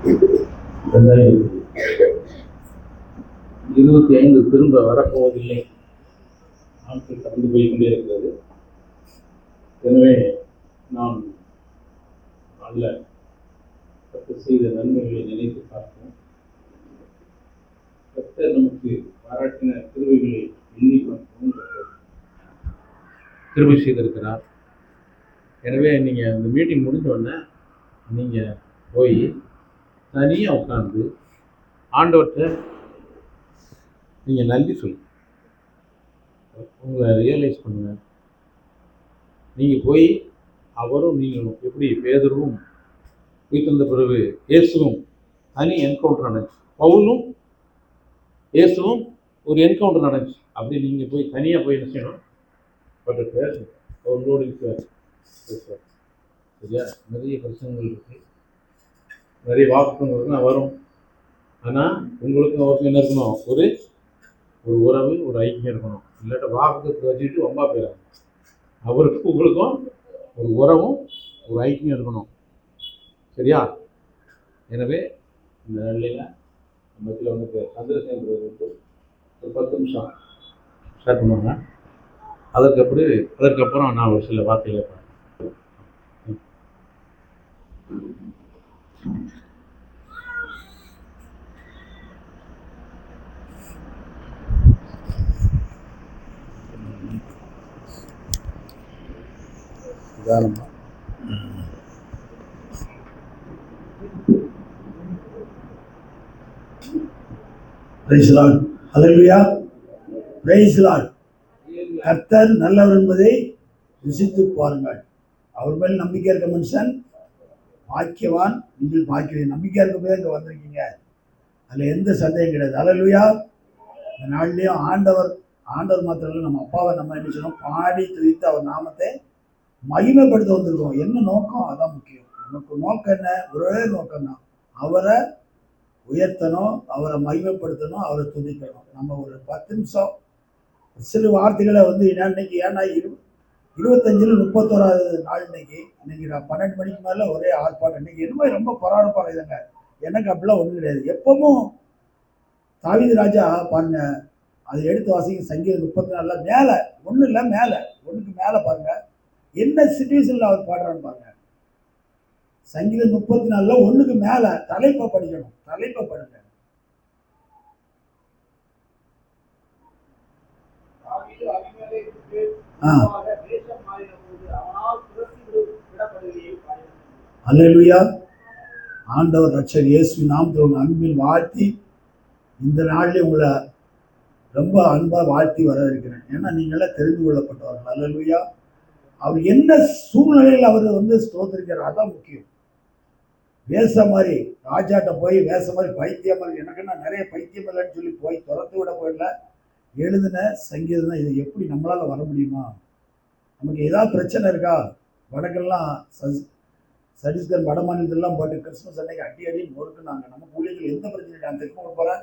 2025 திரும்ப வரப்போவதில்லை. நாட்கள் கடந்து போய் கொண்டே இருக்கிறது. எனவே நாம் நல்ல செய்த நன்மைகளை நினைத்து பார்ப்போம். கர்த்தர் நமக்கு பாராட்டின கிருபைகளை எண்ணி பார்க்கவும் கிருபை செய்திருக்கிறார். எனவே நீங்கள் இந்த மீட்டிங் முடிஞ்சோடனே நீங்கள் போய் தனியாக உட்காந்து ஆண்டவர்கிட்ட நீங்கள் நன்றி சொல்லுங்கள். உங்களை ரியலைஸ் பண்ணுங்கள். நீங்கள் போய் அவரும் நீங்களும் எப்படி பேதுருவும் வீட்டிருந்த பிறகு இயேசுவும் தனி என்கவுண்டர் நடந்துச்சு. பவுலும் இயேசுவும் ஒரு என்கவுண்டர் நடந்துச்சு. அப்படி நீங்கள் போய் தனியாக போய் என்ன செய்யணும்? பட் பேசணும். அவர்களோடு பேசுவார். சரியா? நிறைய பிரச்சனைகள் இருக்குது, நிறைய வாக்குகள் வரும். ஆனால் உங்களுக்கும் அவருக்கும் என்ன இருக்கணும்? ஒரு உறவு, ஒரு ஐக்கியம் இருக்கணும். இல்லாட்ட வாக்குத்தை வச்சுக்கிட்டு ரொம்ப போயிடாது. அவருக்கும் உங்களுக்கும் ஒரு உறவும் ஒரு ஐக்கியம் இருக்கணும். சரியா? எனவே இந்த நிலையில் மத்தியில் வந்து சந்திரசேகர் வந்து ஒரு 10 நிமிஷம் ஸ்டார்ட் பண்ணுவாங்க. அதற்கப்புறம் நான் ஒரு சில வார்த்தைகளை பார்ப்பேன். உதாரணமாக praise Lord. Hallelujah. Praise Lord. கர்த்தர் நல்லவர் என்பதை ருசித்து பாருங்கள். அவர் மேல் நம்பிக்கை இருக்க மனுஷன் பாக்கியவான். நீங்கள் பாக்கியவான். நம்பிக்கையா இருக்க போய் இங்கே வந்திருக்கீங்க. அதில் எந்த சந்தேகம் கிடையாது. ஹல்லேலூயா. இந்த நாள்லேயும் ஆண்டவர் மாத்திரம் இல்லை, நம்ம அப்பாவை நம்ம என்ன செய்யணும்? பாடி துதித்து அவர் நாமத்தை மகிமைப்படுத்த வந்திருக்கோம். என்ன நோக்கம்? அதான் முக்கியம். நமக்கு நோக்கம் என்ன? ஒரே நோக்கம் தான். அவரை உயர்த்தணும், அவரை மகிமைப்படுத்தணும், அவரை துதிக்கணும். நம்ம ஒரு 10 நிமிஷம் சில வார்த்தைகளை வந்து இன்னைக்கு ஏன்னா 25ல் 31வது நாள் இன்னைக்கு நான் 12 மணிக்கு மேலே ஒரே ஆர்ப்பாட்டம். இன்னைக்கு என்னமோ ரொம்ப பரபரப்பாக இதுங்க. எனக்கு அப்படிலாம் ஒன்றும் கிடையாது. எப்பவும் தாவீது ராஜா பாருங்க, அதை எடுத்து வாசிங்க. சங்கீதம் 34 மேலே ஒன்றும் இல்லை, மேலே ஒன்றுக்கு மேலே பாருங்க என்ன சிச்சுவேஷனில் அவர் பாடுறான்னு பாருங்க. சங்கீதம் 34 ஒன்றுக்கு மேலே தலைப்பை படிக்கணும். தலைப்பை படிங்க. அல்லேலூயா. ஆண்டவர் ரட்சகர் இயேசுவின் நாமத்தில் அன்பில் வாழ்த்தி இந்த நாளிலே உங்களை ரொம்ப அன்பாக வாழ்த்தி வர இருக்கிறேன். ஏன்னா நீங்களாம் தெரிந்து கொள்ளப்பட்டவர்கள். அல்லேலூயா. அவர் என்ன சூழ்நிலையில் அவர் வந்து ஸ்தோத்திரிக்கிறார், அதான் முக்கியம். வேச மாதிரி ராஜாட்ட போய் வேச மாதிரி பைத்தியம் மாதிரி, எனக்கு என்ன நிறைய பைத்தியம் இல்லைன்னு சொல்லி போய் துரத்து விட போயிடல. எழுதின சங்கீதம் தான். இது எப்படி நம்மளால் வர முடியுமா? நமக்கு ஏதாவது பிரச்சனை இருக்கா? வடக்கெல்லாம் சத்தீஸ்கர் வட மாநிலத்திலலாம் போட்டு கிறிஸ்மஸ் அன்னைக்கு அடி நொறுக்குனாங்க. நமக்கு ஊழியர்கள் எந்த பிரச்சனை? நான் தெற்கு போகிறேன்,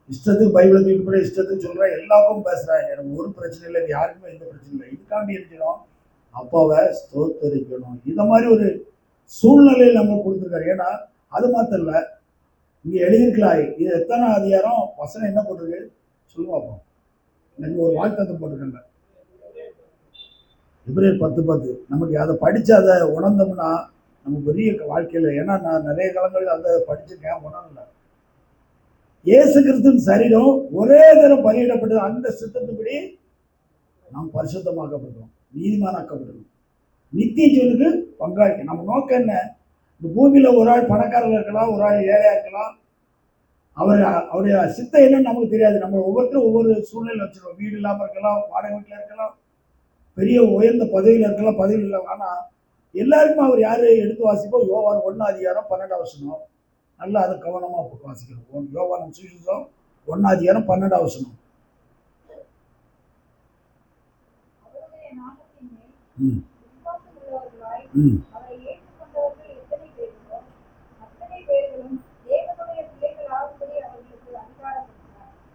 இஷ்டத்துக்கு பைபிளை தூக்கி போய் இஷ்டத்துக்கு சொல்கிறேன், எல்லாருக்கும் பேசுகிறேன். எனக்கு ஒரு பிரச்சனை இல்லை, யாருக்குமே எந்த பிரச்சனை இல்லை. இதுக்காண்டி இருக்கணும், அப்பாவை ஸ்தோத்தரிக்கணும். இந்த மாதிரி ஒரு சூழ்நிலையில் நம்ம கொடுத்துருக்காரு. ஏன்னா அது மாத்திரம் இல்லை, இங்கே எழுதியிருக்கலாம். இது எத்தனை அதிகாரம் வசனம் என்ன போட்டிருக்கு சொல்லுங்க பார்ப்போம். எனக்கு ஒரு வாக்குத்தத்தம் போட்டிருக்காங்க, எபிரேயர் 10:10. நமக்கு அதை படித்து அதை உணர்ந்தோம்னா நமக்கு பெரிய வாழ்க்கையில். ஏன்னா நான் நிறைய காலங்களில் அதை படிச்சுருக்கேன், உணரல. இயேசு கிறிஸ்துவின் சரீரம் ஒரே தரம் பலியிடப்பட்டது. அந்த சித்தத்துப்படி நாம் பரிசுத்தமாக்கப்பட்டோம், நீதிமானாக்கப்பட்டோம், நித்திய ஜீவனுக்கு பங்காளி. நம்ம நோக்கம் என்ன? இந்த பூமியில் ஒரு ஆள் பணக்காரர்கள் இருக்கலாம், ஒரு ஆள் ஏழையாக இருக்கலாம். அவருடைய சித்தம் என்னன்னு நமக்கு தெரியாது. நம்ம ஒவ்வொருத்தரும் ஒவ்வொரு சூழ்நிலையில் வச்சுருவோம். வீடு இல்லாமல் இருக்கலாம், வாடகை வீட்டில் இருக்கலாம், பெரிய உயர்ந்த பதவியில் இருக்கலாம், பதவியில் இல்லை. ஆனால் எல்லாருக்கும் அவர் யார் எடுத்து வாசிப்போம்? யோவான் 1:12. நல்லா அதை கவனமாக வாசிக்கணும். யோவான் சுவிசேஷம் 1:12.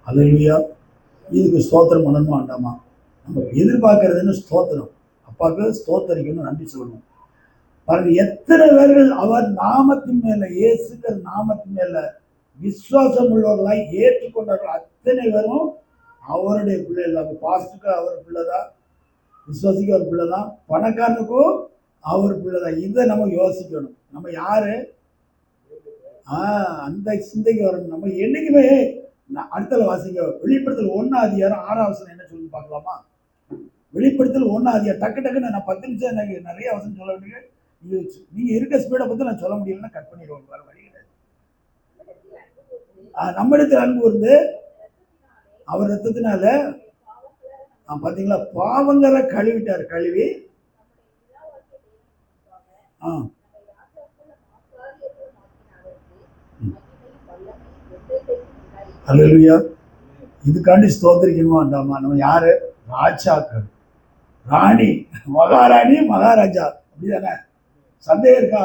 அல்லேலூயா. இதுக்கு ஸ்தோத்திரம் பண்ணணுமா வேண்டாமா? நம்ம எதிர்பார்க்கறதுன்னு ஸ்தோத்திரம். அப்பாவுக்கு ஸ்தோத்தரிக்கணும், நன்றி சொல்லணும். பாருங்க, எத்தனை பேர்கள் அவர் நாமத்தின் மேல, இயேசுங்கிற நாமத்தின் மேல விசுவாசம் உள்ளவர்களாய் ஏற்றுக்கொண்டார்கள். அத்தனை பேரும் அவருடைய பிள்ளைகள். அந்த பாஸ்டுக்கு அவர் பிள்ளைதான், விசுவாசிக்கு அவர் பிள்ளைதான், பணக்காரனுக்கும் அவர் பிள்ளைதான். இதை நம்ம யோசிக்கணும். நம்ம யாரு? அந்த சிந்தைக்கு வரணும். நம்ம என்னைக்குமே அடுத்தல வாசிங்க, வெளிப்படுத்தல் 1:6 என்ன சொல்லி பார்க்கலாமா? வெளிப்படுத்தல் 1 டக்கு டக்குன்னு நான் 10 நிமிஷம் எனக்கு நிறைய வசனம் சொல்ல வேண்டிய, நீங்க இருக்க ஸ்பீடை பத்தி நான் சொல்ல முடியலன்னா கட் பண்ணிடுவோம், வேற வழி கிடையாது. நம்மிடத்தில் அன்பு வந்து அவர் ரத்தத்தினால பாத்தீங்களா, பாவங்களை கழுவிட்டார். கழுவி அல்லேலூயா. இதுக்காண்டி ஸ்தோத்திரிக்கணுமா வேண்டாமா? நம்ம யாரு? ராஜாக்கள், ராணி, மகாராணி, மகாராஜா. அப்படிதானே? சந்தேகம் இருக்கா?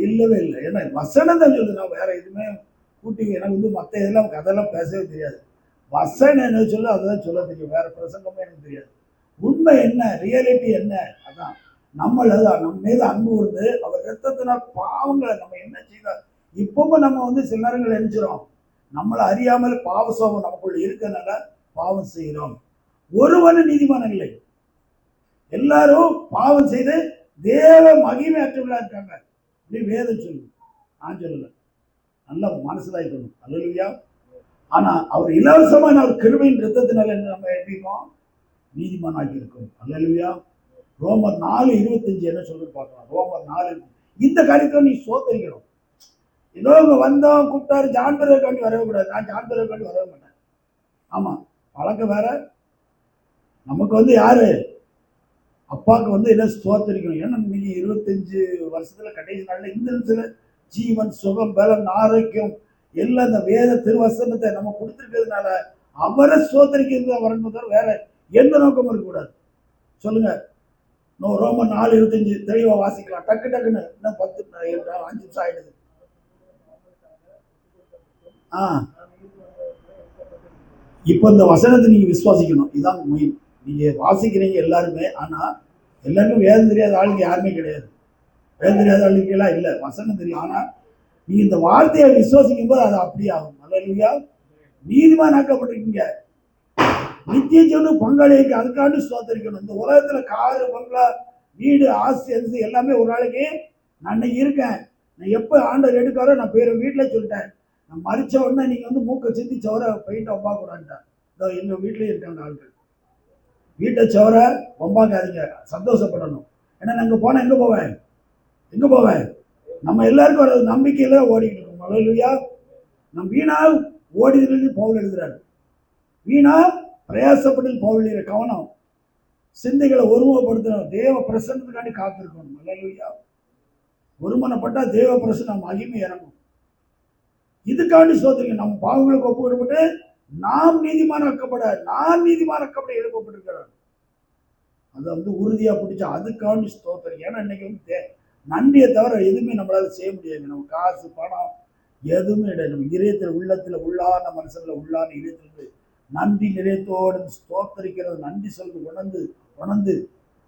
இல்லவே இல்லை. ஏன்னா வசனம் தான் சொல்லுது. நான் வேற எதுவுமே கூட்டி எனக்கு வந்து மற்ற இதெல்லாம் கதெல்லாம் பேசவே தெரியாது. வசனம் என்ன சொல்லு அதுதான் சொல்ல தெரியும். வேற பிரசங்கமே எனக்கு தெரியாது. உண்மை என்ன, ரியாலிட்டி என்ன, அதான் நம்ம மீது அன்பு வந்து அவர் ரத்தத்தினால் பாவங்களை நம்ம என்ன செய்தார். இப்பவும் நம்ம வந்து சில நேரங்கள் நினைச்சிடும், நம்மளை அறியாமல் பாவ சோகம் நமக்குள்ள இருக்கிறதுனால பாவம் செய்கிறோம். ஒருவனும் நீதிமானம் இல்லை, எல்லாரும் பாவம் செய்து தேவ மகிமை அற்றவர்களா இருக்காங்க. இப்படி வேதம் சொல்லு, நான் சொல்லல. நல்லா மனசுதான் இருக்கணும். அல்லேலூயா. ஆனா அவர் இலவசமான அவர் கிருபையின் ரத்தத்தினால என்ன நம்ம எப்படிக்கும் நீதிமான் ஆக்கி இருக்கோம். அல்லேலூயா. ரோமர் 4:25 என்ன சொல்லி பார்க்கலாம். ரோமர் 4. இந்த காரியத்தை நீ சோதரிக்கணும். ஏதோ வந்தோம் கூப்பிட்டாரு, ஜான்பரக்காண்டி வரவே கூடாது. நான் ஜான்பரக்காண்டி வரவே மாட்டேன். ஆமா, பழக்கம் வேற. நமக்கு வந்து யாரு? அப்பாவுக்கு வந்து என்ன ஸ்தோத்தரிக்கணும். ஏன்னா இன்னைக்கு 25 வருஷத்துல கடைசி நாள்ல இந்த நிமிஷத்துல ஜீவன், சுகம், பலம், ஆரோக்கியம் எல்லாம் இந்த வேத திருவசனத்தை நம்ம கொடுத்துருக்கிறதுனால அவரை ஸ்தோத்தரிக்கிறது வரணும், வேற எந்த நோக்கமும் இருக்கக்கூடாது. சொல்லுங்க. ரோமர் 4:25 தெளிவா வாசிக்கலாம். டக்கு டக்குன்னு இன்னும் 10 5 நிமிஷம் ஆயிடுது. இப்ப இந்த வசனத்தை நீங்க விசுவாசிக்கணும். இதுதான் மெயின். நீங்க வாசிக்கிறீங்க எல்லாருமே. ஆனா எல்லாருமே வேதம் தெரியாத ஆளுங்க யாருமே கிடையாது. வேதம் தெரியாத ஆளுக்கெல்லாம் இல்லை, வசனம் தெரியும். ஆனா நீங்க இந்த வார்த்தையை விசுவாசிக்கும் போது அது அப்படியே ஆகும். அல்லேலூயா. நீதிமானாக்கப்பட்டிருக்கீங்க, நித்திய ஜீவனு பங்காளிக்கு. அதுக்காண்டி ஸ்தோத்திரிக்கணும். இந்த உலகத்துல காரு, பங்களா, வீடு, ஆஸ்தி, அரிசி எல்லாமே ஒரு நாளைக்கு நான் இருக்கேன். நான் எப்போ ஆண்டவர் எடுக்காரோ நான் பேர் வீட்டுல சொல்லிட்டேன். நான் மறிச்ச உடனே நீங்க வந்து மூக்க சிந்தி சவர பெயிண்ட் ஒம்பா கூடான்ட்டேன். எங்க வீட்லயே இருக்காங்க ஆட்கள். வீட்டை சவர ஒம்பாக்காதீங்க, சந்தோஷப்படணும். ஏன்னா நான் இங்க போனா எங்க போவேன்? நம்ம எல்லாருக்கும் ஒரு நம்பிக்கையில ஓடிக்கிட்டு இருக்கோம். அல்லேலூயா. நம் வீணா ஓடிதிலிருந்து பவுல் எழுதுறாரு. வீணா பிரயாசப்பட்டு பவுல் எழுதுற கவனம், சிந்தைகளை ஒருமுகப்படுத்தணும். தேவ பிரசன்னத்துக்காண்டி காத்திருக்கணும். அல்லேலூயா. ஒருமனப்பட்டா தேவ பிரசன்னம் மகிமை இறங்கும். இதுக்காண்டி ஸ்தோத்திரிக்கணும். நம்ம பாவங்களுக்கு ஒப்பு கொடுப்பட்டு நான் நீதிமானாக்கப்பட எழுப்பப்பட்டிருக்கிறார். அதை வந்து உறுதியா பிடிச்சா அதுக்காண்டி ஸ்தோத்திரிக்கணும். ஏன்னா இன்னைக்கு வந்து நன்றியை தவிர எதுவுமே நம்மளால செய்ய முடியாது. நம்ம காசு, பணம் எதுவுமே கிடையாது. நம்ம இதயத்தில், உள்ளத்துல, உள்ளான மனசுல, உள்ளான இதயத்திலிருந்து நன்றி நிறையத்தோடு ஸ்தோத்தரிக்கிறது, நன்றி சொல்றது உணர்ந்து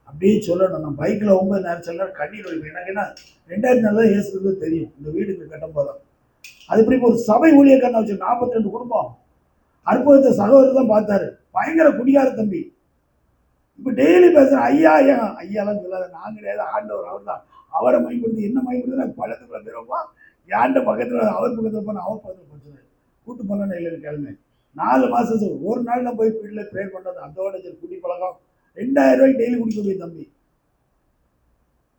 அப்படியே சொல்லணும். நம்ம பைக்கில் 9 நேரம் சொல்ல கண்ணீர் வலிக்கும். எனக்கு என்ன 2004 இயேசுக்கு தெரியும். இந்த வீடுக்கு கட்டும் போதும் அது இப்படி ஒரு சபை ஊழியக்காரனை வச்சு 42 குடும்பம் அற்புதத்தை சகோதரர் தான் பார்த்தாரு. பயங்கர குடியார தம்பி. இப்ப டெய்லி பேசுறேன், ஐயா ஐயாலாம் சொல்லாத, நான் கிடையாது, ஆண்டவர் அவர் தான். அவரை மைப்படுத்தி என்ன மைப்படுத்தி பள்ளத்துக்குள்ள போயிருப்பா, யாண்ட பக்கத்துல அவர் பக்கத்துல போன அவர் பக்கத்துல போச்சு கூட்டு போனேன்னு இல்லை கிழமை 4 மாசம் ஒரு நாள் நான் போய் வீட்டில் ப்ரேயர் பண்ணது. அதோட குடி பழக்கம் 2000 ரூபாய்க்கு டெய்லி குடிக்கக்கூடிய தம்பி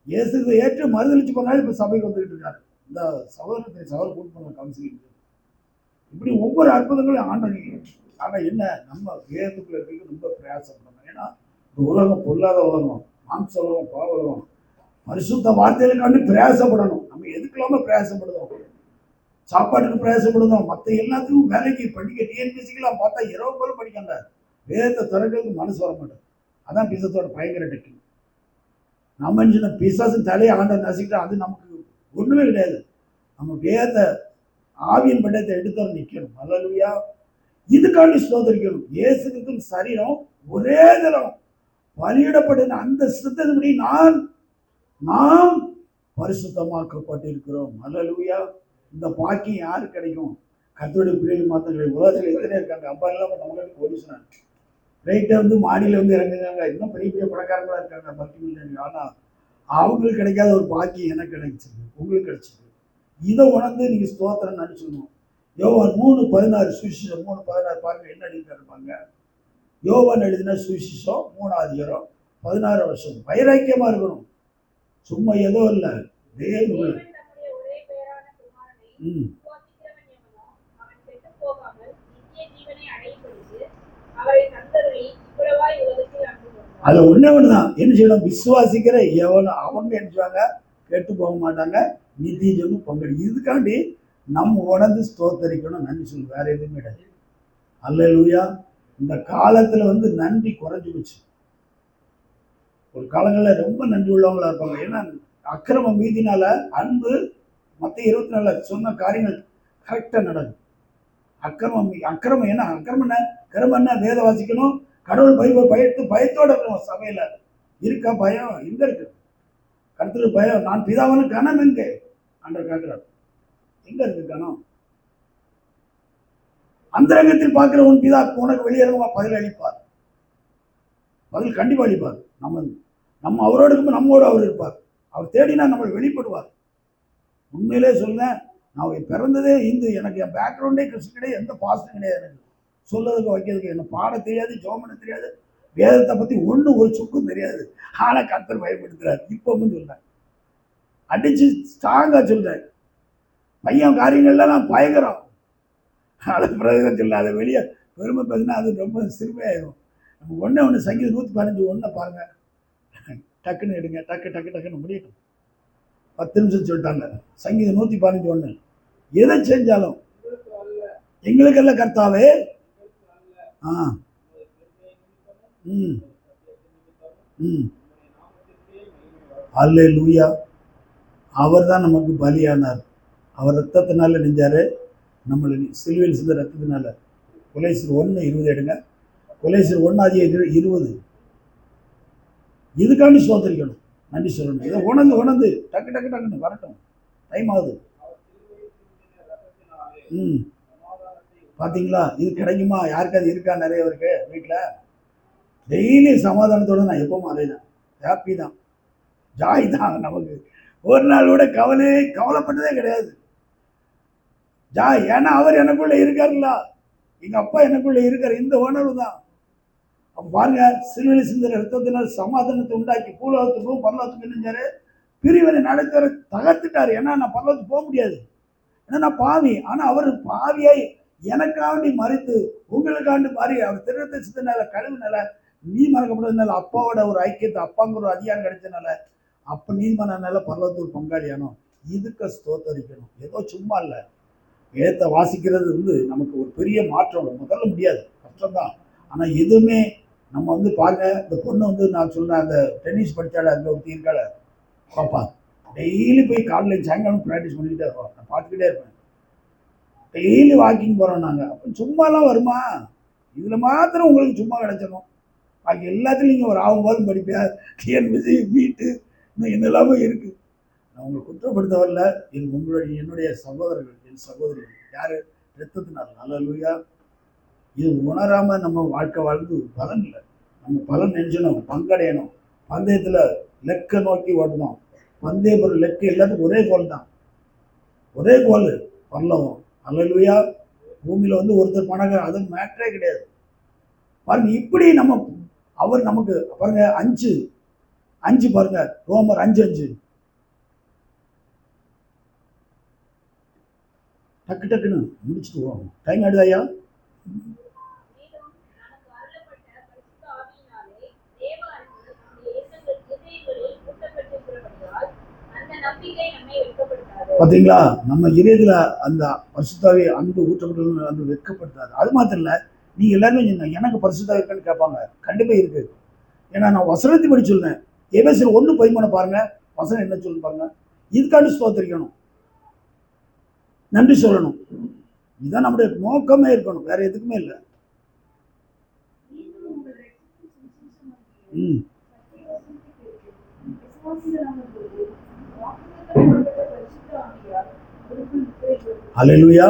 இயேசுக்கு ஏற்று மறுதளிச்சு போனாலும் இப்ப சபைக்கு வந்துகிட்டு இருக்காரு. இந்த சகோதரர் கூட்டு போன கவுன்சிலிங். இப்படி ஒவ்வொரு அற்புதங்களையும் ஆண்டவன். ஆனா என்ன, நம்ம வேதத்துக்குள்ள இருக்க ரொம்ப பிரயாசப்படணும். ஏன்னா இந்த உலகம் பொல்லாத உலகம், மாம்ச உலகம், பாவ உலகம். பரிசுத்த வார்த்தைகளுக்காண்டி பிரயாசப்படணும். நம்ம எதுக்கெல்லாம பிரயாசப்படுதோம்? சாப்பாட்டுக்கு பிரயாசப்படுதோம், மற்ற எல்லாத்துக்கும் வேலைக்கு படிக்க, டிஎன்பிசிக்கெல்லாம் பார்த்தா இரவு போல படிக்காங்க. வேதத்தை திறக்கிறதுக்கு மனசு வர மாட்டேன். அதான் பிசத்தோட பயங்கர டெக்னிக். நம்ம என்ன பிசாசு தலையை ஆண்டவர் நசிக்கிட்டா அது நமக்கு ஒண்ணுமே கிடையாது. நம்ம வேத ஆவியின் பட்டத்தை எடுத்தவரை நிற்கணும். அல்லேலூயா. இதுக்காண்டி ஸ்தோத்திரிக்கணும். இயேசு கிறிஸ்துவின் சரீரம் ஒரே தரம் பலியிடப்பட்ட அந்த சித்தத்தின்படி நாம் பரிசுத்தமாக்கப்பட்டிருக்கிறோம். அல்லேலூயா. இந்த பாக்கியம் யாரு கிடைக்கும்? கர்த்தருடைய பிள்ளைகள் மாத்திரம் கிடையாது. உலகத்தில் எத்தனை இருக்காங்க? அப்பா இல்லாமல் தமிழ்நாட்டு கோடீஸ்வரன் ரைட்டை வந்து மாடியில் வந்து இறங்குறாங்க. இன்னும் பெரிய பெரிய பணக்காரங்களா இருக்காங்க, மல்டி மில்லியன். ஆனால் அவங்களுக்கு கிடைக்காத ஒரு பாக்கியம் எனக்கு கிடைச்சிருக்கு, உங்களுக்கு கிடைச்சிருக்கு. இதை உணர்ந்து நீங்க ஸ்தோத்திரம் நடிச்சுக்கணும். யோவான் 3:16 சுவிசேஷம் 3:16 பாருங்க என்ன எழுதிருப்பாங்க. யோவான் எழுதின சுவிசேஷம் 3:16 வருஷம் வைராக்கியமா இருக்கணும். சும்மா ஏதோ இல்லை, தேவனுடைய அது ஒண்ணே ஒண்ணுதான். என்ன செய்யணும்? விசுவாசிக்கிற எவனும் அவங்க நினைச்சுவாங்க, கெட்டு போக மாட்டாங்க, நித்திய ஜீவனும் பங்கெடு. இதுக்காண்டி நம்ம உணர்ந்து ஸ்தோத்தரிக்கணும், நன்றி சொல்லணும். வேற எதுவுமே கிடையாது. அல்லேலூயா. இந்த காலத்துல வந்து நன்றி குறைஞ்சு போச்சு. ஒரு காலங்களில் ரொம்ப நன்றி உள்ளவங்களா இருப்பாங்க. ஏன்னா அக்கிரம மீதினால அன்பு மற்ற 24 சொன்ன காரியங்கள் கரெக்டா நடக்கும். அக்கிரமம் என்ன? அக்கிரமம் என்ன? வேத வாசிக்கணும், கடவுள் பயத்தோட இருக்கணும். சபையில இருக்கா பயம்? எங்க இருக்கு? கர்த்தருக்கு பயம். நான் பிதாவான கணம் எங்க ஆண்டவர் கேட்கிறார். எங்க இருக்கு கணம்? அந்தரங்கத்தில் பார்க்கிற உன் பிதா உனக்கு வெளியேறமா பதில் அளிப்பார். பதில் கண்டிப்பா அளிப்பார். நம்ம அவரோடு இருக்கும், நம்மோடு அவர் இருப்பார். அவர் தேடினா நம்ம வெளிப்படுவார். உண்மையிலே சொல்லேன், நான் பிறந்ததே இந்து. எனக்கு என் பேக்ரவுண்டே கிறிஸ்து கிடையாது, எந்த பாஸ்டும் கிடையாது. எனக்கு சொல்லதுக்கு வைக்கிறதுக்கு எனக்கு பாட தெரியாது, ஜோமனை தெரியாது, வேதத்தை பத்தி ஒரு சுக்கும் தெரியாது. ஆனா கர்த்தர் பயப்படுத்துறாரு. இப்பவும் சொல்றேன், அடிச்சு ஸ்ட்ராங்கா சொல்றேன். பையன் காரியங்கள்லாம் நான் பயங்கரம். அதை பிரதேசம் சொல்ல, அதை வெளியே பெருமை பேசினா அது ரொம்ப சிறுமையாயிரும். நம்ம ஒன்று சங்கீதம் 115 ஒன்றை பாருங்க, டக்குன்னு எடுங்க, டக்குன்னு முடியட்டும். 10 நிமிஷம் சொல்லிட்டாங்க. சங்கீதம் 115 1. எதை செஞ்சாலும் எங்களுக்கெல்லாம் கர்த்தாவே அல்லேலூயா. அவர் தான் நமக்கு பலியானார். அவர் ரத்தத்தினால நெஞ்சாரு, நம்மளை சிலுவையில் சிந்த ரத்தத்தினால. கொலேசியர் 1:20 எடுங்க. கொலேசியர் 1:20. இதுக்காண்டி சோதரிக்கணும், நன்றி சொல்லணும். இதை உணர்ந்து டக்குன்னு வரட்டும். டைம் ஆகுது. பார்த்தீங்களா? இது கிடைக்குமா? யாருக்காவது இருக்கா? நிறைய பேருக்கு வீட்டில் டெய்லி சமாதானத்தோடு நான் எப்பவும் அலைதான், ஹாப்பி தான், ஜாய் தான். நமக்கு ஒரு நாள் கூட கவலைப்பட்டதே கிடையாது. ஜாய். ஏன்னா அவர் எனக்குள்ள இருக்காருல்ல, எங்க அப்பா எனக்குள்ள இருக்காரு. இந்த உணர்வு தான். அப்ப பாருங்க, சிலுவையில் சிந்தின ரத்தத்தினால் சமாதானத்தை உண்டாக்கி பூலோகத்துக்கும் பரலோகத்துக்கும் நினைஞ்சாரு. பிரிவினை நடத்துற தகர்த்துட்டாரு. ஏன்னா நான் பரலோகத்துக்கு போக முடியாது, ஏன்னா நான் பாவி. ஆனா அவர் பாவியாய் எனக்காண்டி மறித்து உங்களுக்காண்டி மாறி அவர் திருத்த சித்தனால கழுவுனால நீ மறக்கப்படுறதுனால அப்பாவோட ஒரு ஐக்கியத்தை, அப்பாங்கிற ஒரு அதிகாரம் கிடைச்சதுனால அப்ப நீதிமானால பரலோகத்துக்கு பங்காளியானோ. இதுக்கு ஸ்தோத்தரிக்கணும். ஏதோ சும்மா இல்லை. வேதத்தை வாசிக்கிறது வந்து நமக்கு ஒரு பெரிய மாற்றம். முதல்ல முடியாது, கஷ்டம்தான். ஆனா எதுவுமே நம்ம வந்து பாருங்க, இந்த பொண்ணு வந்து நான் சொன்னேன், அந்த டென்னிஸ் படித்தால அந்த ஒருத்தி இருக்கால பாப்பா, டெய்லி போய் காலையில் சாயங்காலம் ப்ராக்டிஸ் பண்ணிக்கிட்டே இருப்போம். நான் பார்த்துக்கிட்டே இருப்பேன். டெய்லி வாக்கிங் போகிறோம் நாங்கள். அப்போ சும்மாலாம் வருமா? இதில் மாத்திரம் உங்களுக்கு சும்மா கிடைச்சிடும். பாக்கி எல்லாத்துலையும் நீங்கள் ஒரு ஆகும்போதும் படிப்பேன். டிஎன்பிசி வீட்டு இன்னும் என்னெல்லாமே இருக்குது. நான் உங்களை குற்றப்படுத்த வரல. என்னுடைய சகோதரர்கள், என் சகோதரிகள் யார்? ரத்தத்தினால். அல்லேலூயா. இது உணராம நம்ம வாழ்க்கை வாழ்ந்து பலன் இல்லை. நம்ம பலன் நெஞ்சணும், பங்கடையணும். பந்தயத்தில் லெக்கை நோக்கி ஓட்டணும். பந்தய பொருள் லெக்கு எல்லாத்துக்கும் ஒரே கோல் தான், ஒரே கோல், பரலோகம். அல்லேலூயா. பூமியில வந்து ஒருத்தர் பணக்காரர், அது மேட்டரே கிடையாது. பாருங்க, இப்படி நம்ம அவர் நமக்கு பாருங்க 5 பாருங்க, ரோமர் 5:5. டக்குன்னு முடிச்சுட்டு போவோம். டைம் ஆயிடுது ஐயா. பார்த்தீங்களா? நம்ம இதயத்தில் அந்த பரிசுத்தாவே அன்பு ஊற்றப்பட்டு அந்த வெட்கப்படுத்தாது. அது மாத்திரம் இல்லை, நீங்கள் எல்லாருமே எனக்கு பரிசுத்தா இருக்கான்னு கேட்பாங்க. கண்டிப்பாக இருக்கு. ஏன்னா நான் வசனத்தை படி சொல்றேன். எபேசியர் 1:13 பாருங்க, வசனம் என்ன சொல்லு பாருங்க. இதுக்காண்டி ஸ்தோத்திரிக்கணும், நன்றி சொல்லணும். இதுதான் நம்முடைய நோக்கமே இருக்கணும், வேற எதுக்குமே இல்லை. அல்லேலூயா.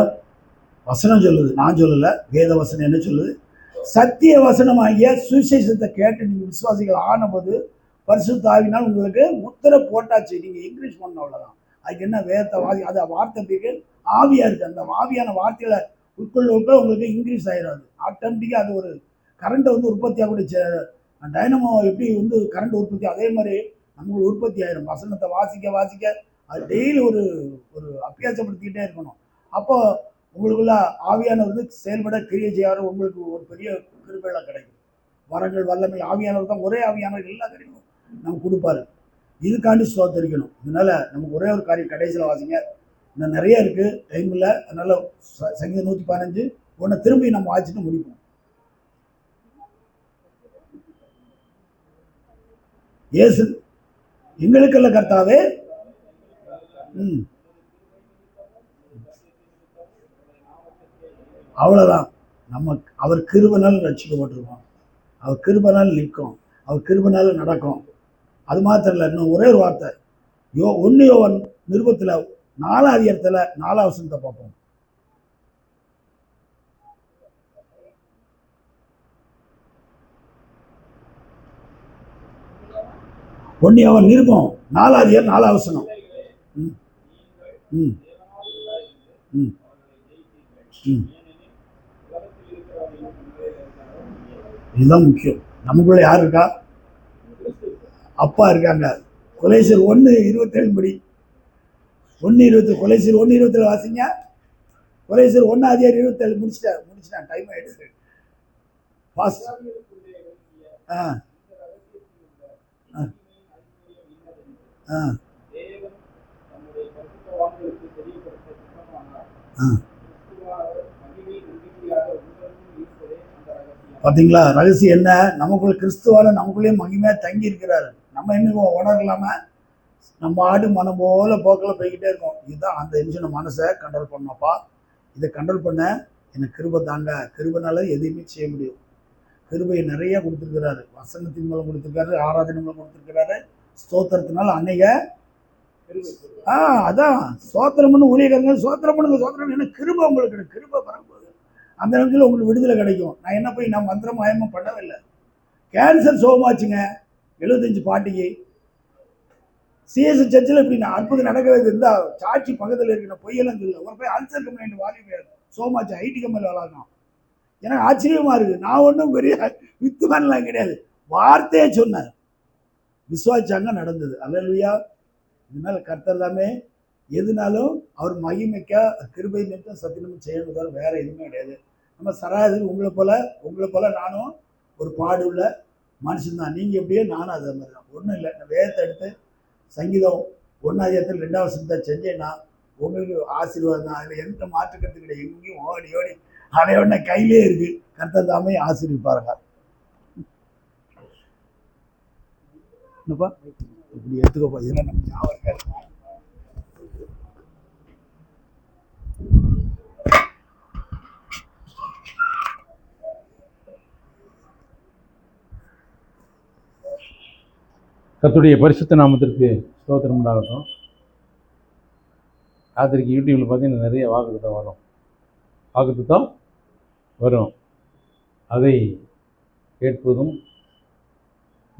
வசனம் சொல்லுது, நான் சொல்லல, வேத வசனம் என்ன சொல்லுது? சத்திய வசனம் ஆகிய சுவிசேஷத்தை கேட்டு நீங்க விசுவாசிகள் ஆனபோது பரிசுத்த ஆவியினால் உங்களுக்கு முத்திரை போட்டாச்சு. நீங்க இங்கிலீஷ் பண்ண அவ்வளவுதான். அதுக்கு என்ன வேதத்தை அது வார்த்தை இருக்கு, ஆவியா இருக்கு. அந்த ஆவியான வார்த்தைகளை உட்கொள்ள உங்களுக்கு இன்க்ரீஸ் ஆயிடாது. ஆட்டோமேட்டிக்கா அது ஒரு கரண்ட்டை உற்பத்தியாக கூட டைனமோ எப்படி கரண்ட் உற்பத்தி, அதே மாதிரி நம்மளுக்கு உற்பத்தி ஆயிடும். வசனத்தை வாசிக்க வாசிக்க அது டெய்லி ஒரு ஒரு அபியாசப்படுத்திக்கிட்டே இருக்கணும். அப்போ உங்களுக்குள்ள ஆவியானவர் செயல்பட கிரியை செய்யாரு. உங்களுக்கு ஒரு பெரிய கிருபையெல்லாம் கிடைக்கும். வரங்கள் வல்லமை ஆவியானவர் தான், ஒரே ஆவியானவர் எல்லா காரியமும் நமக்கு கொடுப்பாரு. இதுக்காண்டி ஸ்தோத்தரிக்கணும். அதனால நமக்கு ஒரே ஒரு காரியம் கடைசியில் வாசிங்க. இன்னும் நிறைய இருக்கு, டைம் இல்லை. அதனால சங்கீதம் 115 ஒன்று திரும்பி நம்ம வாசிச்சுட்டு முடிப்போம். இயேசு எங்களுக்கல்ல கர்த்தாவே, அவ்வளவுதான். நம்ம அவர் கிருபையால் ரட்சிக்கப்பட்டிருக்கோம். அவர் கிருபையால் நிற்கும், அவர் கிருபையால் நடக்கும். அது மாத்திரம் இல்லை, இன்னும் ஒரே ஒரு வார்த்தை. 1 யோவான் நிருபத்தில் 4ஆம் அதிகாரத்தில் 4ஆம் வசனத்தை பார்ப்போம். 1 யோவான் நிருபம் 4ஆம் அதிகாரம் 4ஆம் வசனம். இதுதான் முக்கியம். நமக்குள்ள யார் இருக்கா? அப்பா இருக்காங்க. கொலைசீர் 1:27 படி 1:20 கொலைசீர் 1:27 வாசிங்க. கொலைசீர் 1ஆம் அதிகாரம் 27 முடிச்சிட்டேன். டைம் ஆயிடுச்சு. ஃபாஸ்ட். பார்த்தீங்களா ரகசியம் என்ன? நமக்குள்ள கிறிஸ்துவால நமக்குள்ளேயே மகிமையாக தங்கி இருக்கிறாரு. நம்ம இன்னும் உணரலாம நம்ம ஆடு மனம் போல போக்கில் போய்கிட்டே இருக்கோம். இதுதான் அந்த நிமிஷம் மனசை கண்ட்ரோல் பண்ணப்பா. இதை கண்ட்ரோல் பண்ண எனக்கு கிருபை தாங்க. கிருபைனால எதையுமே செய்ய முடியும். கிருபையை நிறைய கொடுத்துருக்கிறாரு. வசனத்தின் மூலம் கொடுத்துருக்காரு, ஆராதனை மூலம் கொடுத்துருக்கிறாரு, ஸ்தோத்திரத்தினால அன்னைக்கு அதான் சோத்திரம் பண்ணு. ஊழியக்காரங்க சோத்திரம் பண்ணுங்க, சோத்திரம் என்ன கிருபை உங்களுக்கு கிருபை பரம்போது அந்த நேரத்தில் உங்களுக்கு விடுதலை கிடைக்கும். நான் என்ன போய் நான் மந்திரம் மயமும் பண்ணவில்லை. கேன்சர் சோகமாச்சுங்க 75 பாட்டிக்கு. சிஎஸ்சி சர்ச்சில் இப்படி நான் அற்புதம் நடக்கவே இருந்தால் சாட்சி பக்கத்தில் இருக்கிற பொய்யெல்லாம் சொல்ல. ஒரு போய் அல்சர் கம்ப்ளைண்ட் வாங்கி சோகமாச்சு ஐடி கம்பெனியில் வளர்க்கணும். எனக்கு ஆச்சரியமாக இருக்குது. நான் ஒன்றும் பெரிய வித்துவான்லாம் கிடையாது, வார்த்தையே சொன்னேன், விசுவாச்சாங்க நடந்தது. அல்லேலூயா. இதனால கர்த்தர் தாமே எதுனாலும் அவர் மகிமைக்க கிருபை நிமித்தம் சத்தியமும் செய்யணும், வேற எதுவுமே கிடையாது. நம்ம சராசரி உங்களை போல நானும் ஒரு பாடு உள்ள மனுஷன்தான். நீங்கள் எப்படியோ நானும் அதே மாதிரி தான். ஒன்றும் இல்லை, நான் வேதத்தை எடுத்து சங்கீதம் 1ஆம் அதிகாரத்தில் 2ஆம் வசனத்தை செஞ்சேன்னா உங்களுக்கு ஆசீர்வாதம் தான். அதில் எந்த மாற்றுக்கிறது கிடையாது. எங்கேயும் ஓடி ஓடி அலையோட கையிலே இருக்கு. கர்த்தர் தாமே ஆசீர்விப்பாருங்க. என்னப்பா இப்படி எடுத்துக்கோப்பா, இதெல்லாம் நம்ம ஞாபகம். கர்த்தருடைய பரிசுத்த நாமத்திற்கு ஸ்தோத்திரம் உண்டாகட்டும். ராத்திரிக்கு யூடியூப்ல பார்த்தீங்கன்னா நிறைய வாக்குத்தத்தம் வரும். அதை கேட்பதும்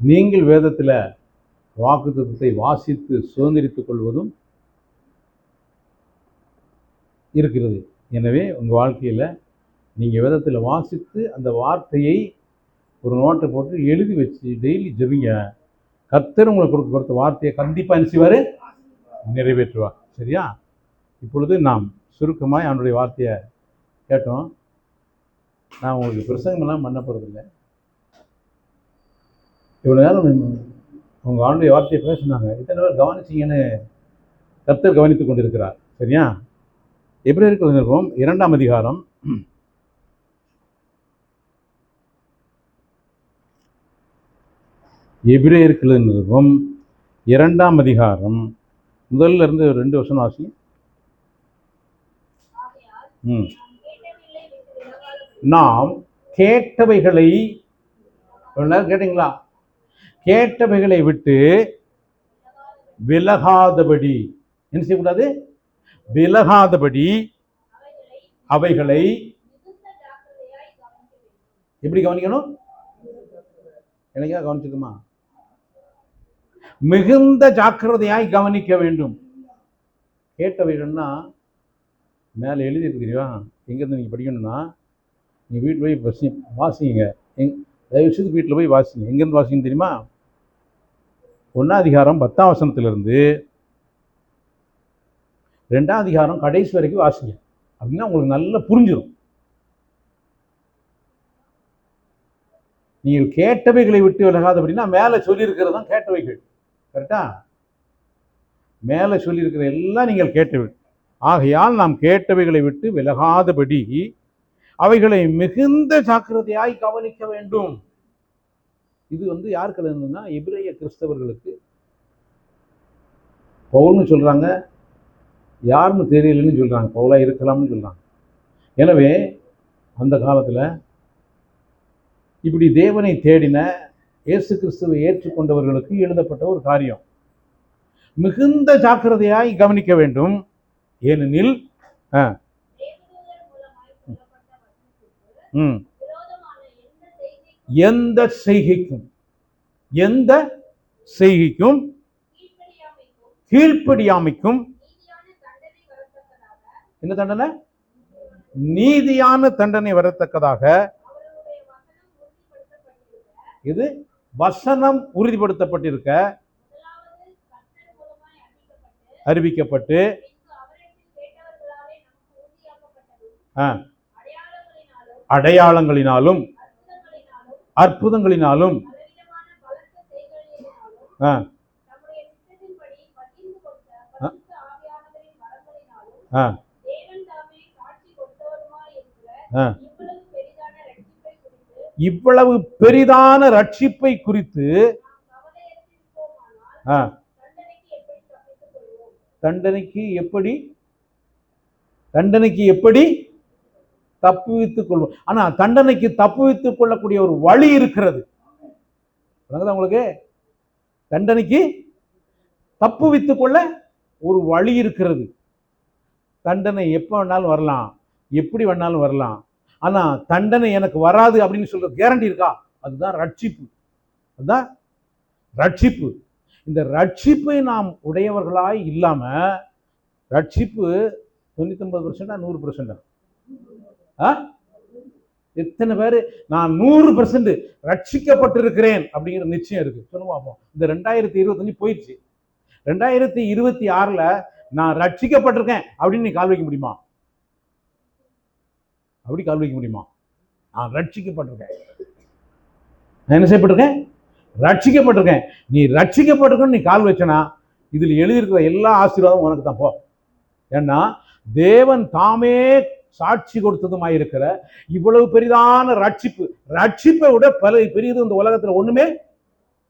நீங்கள் வேதத்தில் வாக்குத்தத்தத்தை வாசித்து சுதந்திரித்துக் கொள்வதும் இருக்கிறது. எனவே உங்கள் வாழ்க்கையில் நீங்கள் வேதத்தில் வாசித்து அந்த வார்த்தையை ஒரு நோட்டை போட்டு எழுதி வச்சு டெய்லி ஜெபிங்க. கர்த்தர் உங்களுக்கு கொடுத்த வார்த்தையை கண்டிப்பாக என்ன செய்வார்? நிறைவேற்றுவார். சரியா? இப்பொழுது நாம் சுருக்கமாக அவனுடைய வார்த்தையை கேட்டோம். நான் உங்களுக்கு பிரசங்கமெல்லாம் பண்ண போகிறதில்லை. இவ்வளோ நேரம் உங்கள் ஆண்டுடைய வார்த்தையை பேசினாங்க. இத்தனை பேர் கவனிச்சிங்கன்னு கர்த்தர் கவனித்து கொண்டிருக்கிறார். சரியா? எபிரேயருக்கு நிருபம் 2ஆம் அதிகாரம் எபிரேயருக்கு நிருபம் 2ஆம் அதிகாரம் முதல்ல இருந்து 2 வருஷம் வாசி. நாம் கேட்டவைகளை கேட்டீங்களா? கேட்டவைகளை விட்டு விலகாதபடி என்ன செய்யக்கூடாது? விலகாதபடி அவைகளை எப்படி கவனிக்கணும்? எனக்கா கவனிச்சுக்குமா? மிகுந்த ஜாக்கிரதையாய் கவனிக்க வேண்டும். கேட்டவைகள்னா மேலே எழுதிட்டு தெரியுமா? எங்கேருந்து நீங்கள் படிக்கணும்னா நீங்கள் வீட்டில் போய் வாசிங்க. தயவு செய்து வீட்டில் போய் வாசிங்க. எங்கேருந்து வாசிங்கன்னு தெரியுமா? 1ஆம் அதிகாரம் 10ஆம் வசனத்திலிருந்து 2ஆம் அதிகாரம் கடைசி வரைக்கும் வாசிங்க. அப்படின்னா உங்களுக்கு நல்லா புரிஞ்சிடும். நீங்கள் கேட்டவைகளை விட்டு விலகாத அப்படின்னா மேலே சொல்லியிருக்கிறது தான் கேட்டவைகள். கரெக்டா? மேலே சொல்லியிருக்கிற எல்லாம் நீங்கள் கேட்டவை. ஆகையால் நாம் கேட்டவைகளை விட்டு விலகாதபடி அவைகளை மிகுந்த ஜாக்கிரதையாய் கவனிக்க வேண்டும். இது யாருக்கு எழுதுனா எபிரேய கிறிஸ்தவர்களுக்கு. பவுல்னு சொல்றாங்க, யாருன்னு தெரியலன்னு சொல்றாங்க, பவுலா இருக்கலாம்னு சொல்றாங்க. எனவே அந்த காலத்துல இப்படி தேவனை தேடின இயேசு கிறிஸ்துவை ஏற்றுக்கொண்டவர்களுக்கு எழுதப்பட்ட ஒரு காரியம். மிகுந்த ஜாக்கிரதையாய் கவனிக்க வேண்டும். ஏனெனில் எந்த செய்கைக்கும் கீழ்ப்படியாமைக்கும் என்ன தண்டனை? நீதியான தண்டனை வரத்தக்கதாக இது வசனம் உறுதிப்படுத்தப்பட்டிருக்க, அறிவிக்கப்பட்டு அடையாளங்களினாலும் அற்புதங்களினாலும் இவ்வளவு பெரிதான ரட்சிப்பை குறித்து தண்டனைக்கு எப்படி தப்புவித்துக் கொள்வோம்? ஆனா தண்டனைக்கு தப்புவித்துக் கொள்ளக்கூடிய ஒரு வழி இருக்கிறது. உங்களுக்கு தண்டனைக்கு தப்புவித்துக் கொள்ள ஒரு வழி இருக்கிறது. தண்டனை எப்ப வேணாலும் வரலாம், எப்படி வேணாலும் வரலாம். ஆனா தண்டனை எனக்கு வராது அப்படின்னு சொல்ற கேரண்டி இருக்கா? அதுதான் ரட்சிப்பு. அதுதான் ரட்சிப்பு. இந்த ரட்சிப்பை நாம் உடையவர்களாய் இல்லாம, ரட்சிப்பு 99% 100%? எத்தனை பேர் நான் 100% ரட்சிக்கப்பட்டிருக்கிறேன் அப்படிங்கிற நிச்சயம் இருக்கு? சொல்லுங்க பார்ப்போம். இந்த 2025 போயிடுச்சு. 2026ல நான் ரட்சிக்கப்பட்டிருக்கேன் அப்படின்னு நீ கால் வைக்க முடியுமா? அப்படி கால் வைக்க முடியுமா? நான் ரட்சிக்கப்பட்டிருக்கேன். நான் என்ன செய்யப்பட்டிருக்கேன்? ரட்சிக்கப்பட்டிருக்கேன். நீ ரட்சிக்கப்பட்டிருக்கன்னு நீ கால் வச்சனா இதில் எழுதியிருக்கிற எல்லா ஆசீர்வாதம் உனக்கு தான். போ. ஏன்னா தேவன் தாமே சாட்சி கொடுத்ததுமாயிருக்கிற இவ்வளவு பெரிதான ரட்சிப்பை விட பெரியது இந்த உலகத்துல ஒண்ணுமே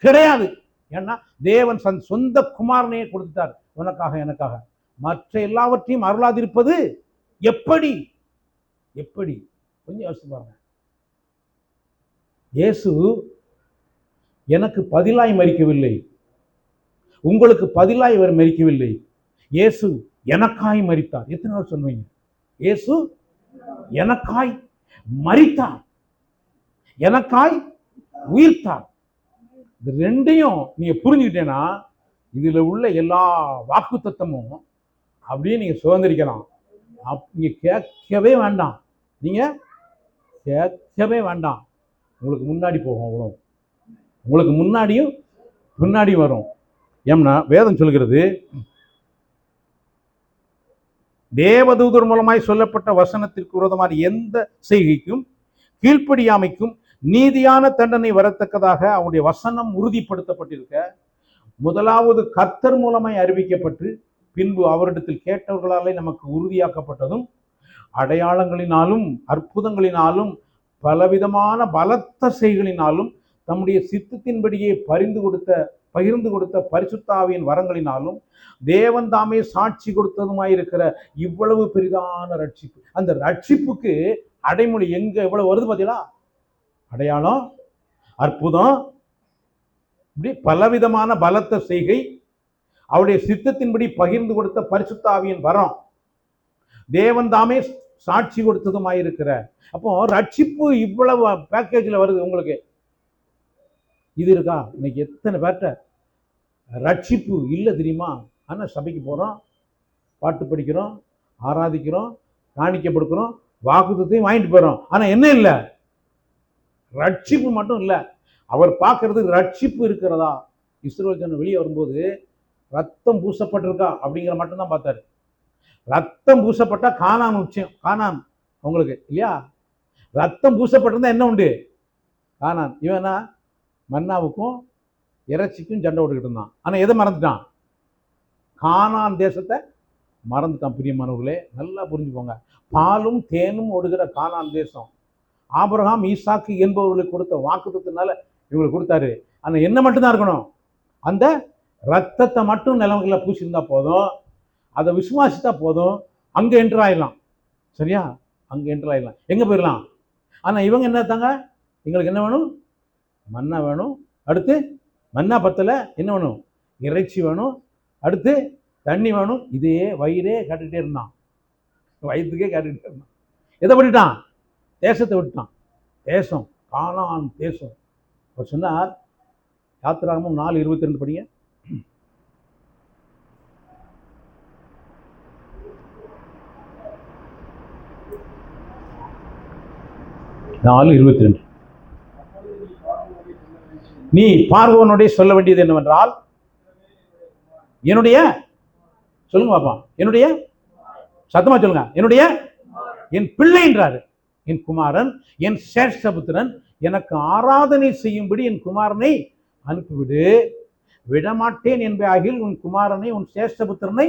கிடையாது. ஏன்னா தேவன் சொந்த குமாரனையே கொடுத்துட்டார் உனக்காக, எனக்காக. மற்ற எல்லாவற்றையும் அருளாதிருப்பது எப்படி? கொஞ்சம் யோசிச்சு பாருங்க. இயேசு எனக்கு பதிலாய் மரிக்கவில்லை, உங்களுக்கு பதிலாய் அவர் மரிக்கவில்லை. இயேசு எனக்காய் மரித்தார். எத்தனை பேர் சொல்லுவீங்க? இயேசு எனக்காய் மரித்தார், எனக்காய் உயிர்த்தார். இது ரெண்டையும் நீங்க புரிஞ்சுக்கிட்டேன்னா இதுல உள்ள எல்லா வாக்குத்தத்தமும் அப்படியே நீங்க சுதந்திரிக்கலாம். நீங்க கேட்கவே வேண்டாம், உங்களுக்கு முன்னாடி போகும். அவ்வளோ உங்களுக்கு முன்னாடியும் பின்னாடி வரும். ஏன்னா வேதம் சொல்கிறது, தேவதூதர் மூலமாய் சொல்லப்பட்ட வசனத்திற்கு விரோதமான எந்த செய்கைக்கும் கீழ்ப்படியாமைக்கும் நீதியான தண்டனை வரத்தக்கதாக அவனுடைய வசனம் உறுதிப்படுத்தப்பட்டிருக்க, முதலாவது கர்த்தர் மூலமாய் அறிவிக்கப்பட்டு பின்பு அவரிடத்தில் கேட்டவர்களாலே நமக்கு உறுதியாக்கப்பட்டதும், அடையாளங்களினாலும் அற்புதங்களினாலும் பலவிதமான பலத்த செய்களினாலும் தம்முடைய சித்தத்தின்படியே பகிர்ந்து கொடுத்த பரிசுத்த ஆவியின் வரங்களினாலும் தேவன் தாமே சாட்சி கொடுத்ததுமாயிருக்கிற இவ்வளவு பெரிதான ரட்சிப்பு. அந்த ரட்சிப்புக்கு அடைமொழி எங்க எவ்வளவு வருது பார்த்தீங்களா? அடையாளம், அற்புதம், இப்படி பலவிதமான பலத்த செய்கை, அவருடைய சித்தத்தின்படி பகிர்ந்து கொடுத்த பரிசுத்த ஆவியின் வரம், தேவன் தாமே சாட்சி கொடுத்ததுமாயிருக்கிற. அப்போ ரட்சிப்பு இவ்வளவு பேக்கேஜில் வருது உங்களுக்கு. இது இருக்கா? இன்னைக்கு எத்தனை பேர்ட்ட ரட்சிப்பு இல்லை தெரியுமா? ஆனால் சபைக்கு போகிறோம், பாட்டு படிக்கிறோம், ஆராதிக்கிறோம், காணிக்கப்படுக்கிறோம், வாக்குத்தத்தையும் வாங்கிட்டு போகிறோம். ஆனால் என்ன இல்லை? ரட்சிப்பு மட்டும் இல்லை. அவர் பார்க்கறது ரட்சிப்பு இருக்கிறதா. இஸ்ரவேல் ஜனம் வெளியே வரும்போது ரத்தம் பூசப்பட்டிருக்கா அப்படிங்கிற மட்டும்தான் பார்த்தாரு. ரத்தம் பூசப்பட்டா கானான் உச்சம், கானான் உங்களுக்கு இல்லையா? ரத்தம் பூசப்பட்டிருந்தா என்ன உண்டு? கானான். இவனா மன்னாவுக்கும் இறைச்சிக்கும் சண்டை ஓட்டுக்கிட்டு இருந்தான். ஆனால் எதை மறந்துட்டான்? கானான் தேசத்தை மறந்துட்டான். பிரியமானவர்களே, நல்லா புரிஞ்சுக்கோங்க. பாலும் தேனும் ஓடுகிற கானான் தேசம் ஆபிரகாம் ஈசாக்கு என்பவர்களுக்கு கொடுத்த வாக்குத்தத்தினால இவங்களுக்கு கொடுத்தாரு. ஆனால் என்ன மட்டும்தான் இருக்கணும்? அந்த ரத்தத்தை மட்டும் நிலவுகளை பூசியிருந்தா போதும், அதை விசுவாசித்தா போதும், அங்கே என்ட்ரு ஆயிடலாம். சரியா? அங்கே என்ட்ரு ஆயிடலாம், எங்கே போயிடலாம். ஆனால் இவங்க என்ன தாங்க, எங்களுக்கு என்ன வேணும்? மன்னா வேணும். அடுத்து மன்னா பத்தலை, என்ன வேணும்? இறைச்சி வேணும். அடுத்து தண்ணி வேணும். இதே வயிறே காட்டுக்கிட்டே இருந்தான், வயிற்றுக்கே காட்டுக்கிட்டே இருந்தான். எதை பண்ணிட்டான்? தேசத்தை விட்டுட்டான். தேசம் கானான் தேசம். அவர் சொன்னார், யாத்திராகமம் 4:22 படிங்க. 4:22. நீ பார்வோனுடைய சொல்ல வேண்டியது என்னவென்றால், என்னுடைய, சொல்லுங்க பாப்பா, என்னுடைய, சத்தமா சொல்லுங்க, என்னுடைய, என் பிள்ளைன்றாரு, என் குமாரன், என் சேஷ்டபுத்திரன், எனக்கு ஆராதனை செய்யும்படி என் குமாரனை அனுப்பிவிடு. விடமாட்டேன் என்பாகில் உன் குமாரனை, உன் சேஷ்டபுத்திரனை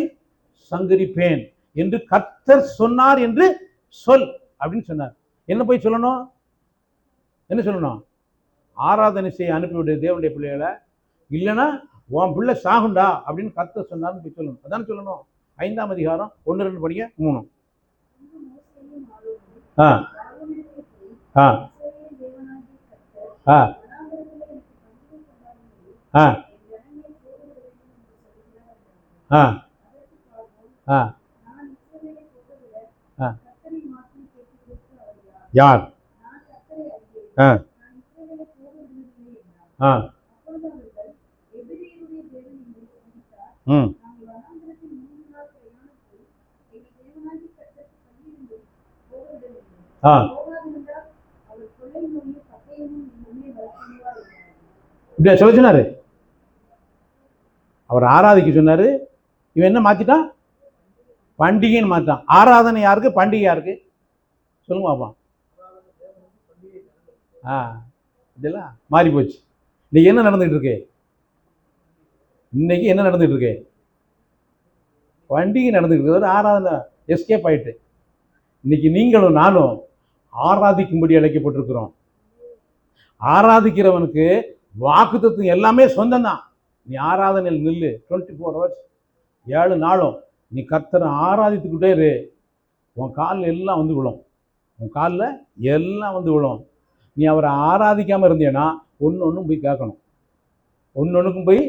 சங்கரிப்பேன் என்று கர்த்தர் சொன்னார் என்று சொல் அப்படின்னு சொன்னார். என்ன போய் சொல்லணும்? என்ன சொல்லணும்? ஆராதனை செய்ய அனுப்பிவிடு தேவனுடைய பிள்ளைகளை, இல்லைன்னா உன் பிள்ளை சாகுண்டா அப்படின்னு கர்த்தர் சொன்னார்னு போய் சொல்லணும். அதான் சொல்லணும். 5ஆம் அதிகாரம் 1-2 படிங்க. 3. ஆ ஆ ஆ ஆ ஆ ஆ ஆ யார்? ஆ ஆ ம் ஆ இப்படியா சொல்ல சொன்னாரு? அவர் ஆராதிக்க சொன்னாரு. இவன் என்ன மாத்திட்டான்? பண்டிகைன்னு மாத்திட்டான். ஆராதனை யாருக்கு? பண்டிகை யாருக்கு? சொல்லுங்க பாப்பா. இதெல்லாம் மாறி போச்சு. இன்னைக்கு என்ன நடந்துகிட்டு இருக்கு? இன்னைக்கு என்ன நடந்துகிட்டு இருக்கு? பண்டிகை நடந்துகிட்டு இருக்கு. ஆராதனை எஸ்கேப் ஆயிட்டு. இன்னைக்கு நீங்களும் நானும் ஆராதிக்கும்படி அழைக்கப்பட்டிருக்கிறோம். ஆராதிக்கிறவனுக்கு வாக்குத்தத்தம் எல்லாமே சொந்தம் தான். நீ ஆராதனையில் நில்லு. 24 hours 7 நாளும் நீ கர்த்தரை ஆராதித்துக்கிட்டே இரு. உன் காலில் எல்லாம் வந்து விழும். உன் காலில் எல்லாம் வந்து விழும். நீ அவரை ஆராதிக்காமல் இருந்தேன்னா ஒன்றும் போய் கேட்கணும். ஒன்றுக்கும் போய்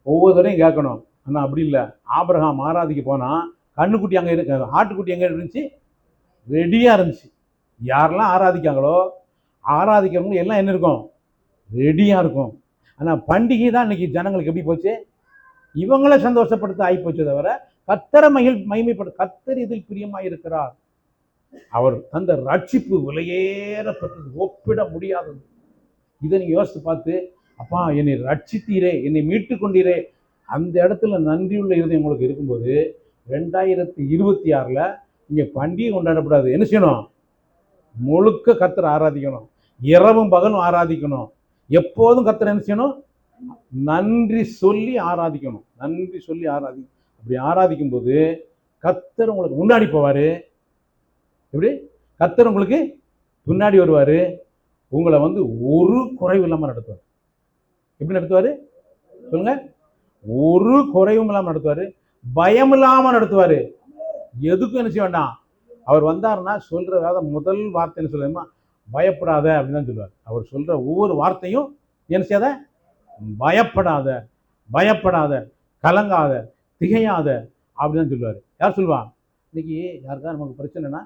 ஒவ்வொரு தடையும் கேட்கணும். ஆனால் அப்படி இல்லை. ஆபிரகாம் ஆராதிக்க போனால் கண்ணுக்குட்டி அங்கே இருக்கு, ஆட்டுக்குட்டி எங்கே இருந்துச்சு? ரெடியாக இருந்துச்சு. யாரெல்லாம் ஆராதிக்காங்களோ ஆராதிக்கிறவங்க எல்லாம் என்ன இருக்கும்? ரெடியாக இருக்கும். ஆனால் பண்டிகை தான் இன்னைக்கு ஜனங்களுக்கு எப்படி போச்சு? இவங்கள சந்தோஷப்படுத்த ஆகிப்போச்சு தவிர கர்த்தரை மகிமைப்பட. கர்த்தர் இதில் பிரியமாக இருக்கிறார். அவர் தந்த ரட்சிப்பு விலையேறப்பட்டது, ஒப்பிட முடியாதது. இதை நீங்கள் யோசித்து பார்த்து, அப்பா என்னை ரட்சித்தீரே, என்னை மீட்டு கொண்டீரே, அந்த இடத்துல நன்றியுள்ள இருதயம் உங்களுக்கு இருக்கும்போது 2026 இங்கே பண்டிகை கொண்டாடப்படாது. என்ன செய்யணும்? முழுக்க கர்த்தரை ஆராதிக்கணும். இரவும் பகலும் ஆராதிக்கணும். எப்போதும் கர்த்தரை என்ன செய்யணும்? நன்றி சொல்லி ஆராதிக்கணும். நன்றி சொல்லி ஆராதிக்கணும். அப்படி ஆராதிக்கும் போது கர்த்தர் உங்களுக்கு முன்னாடி போவார். எப்படி? கர்த்தர் உங்களுக்கு பின்னாடி வருவார். உங்களை வந்து ஒரு குறைவு இல்லாமல் நடத்துவார். எப்படி நடத்துவார் சொல்லுங்க? ஒரு குறைவும் இல்லாமல் நடத்துவார். பயம் இல்லாமல் நடத்துவார். எதுக்கும் என்ன செய்ய வேண்டாம். அவர் வந்தாருன்னா சொல்கிற வேத முதல் வார்த்தை என்ன சொல்லுமா? பயப்படாத அப்படின்னு தான் சொல்லுவார். அவர் சொல்கிற ஒவ்வொரு வார்த்தையும் என்ன செய்யாத? பயப்படாத, பயப்படாத, கலங்காத, திகையாத அப்படின்னு தான் சொல்லுவார். யார் சொல்லுவா? இன்றைக்கி யாருக்கா நமக்கு பிரச்சனைனா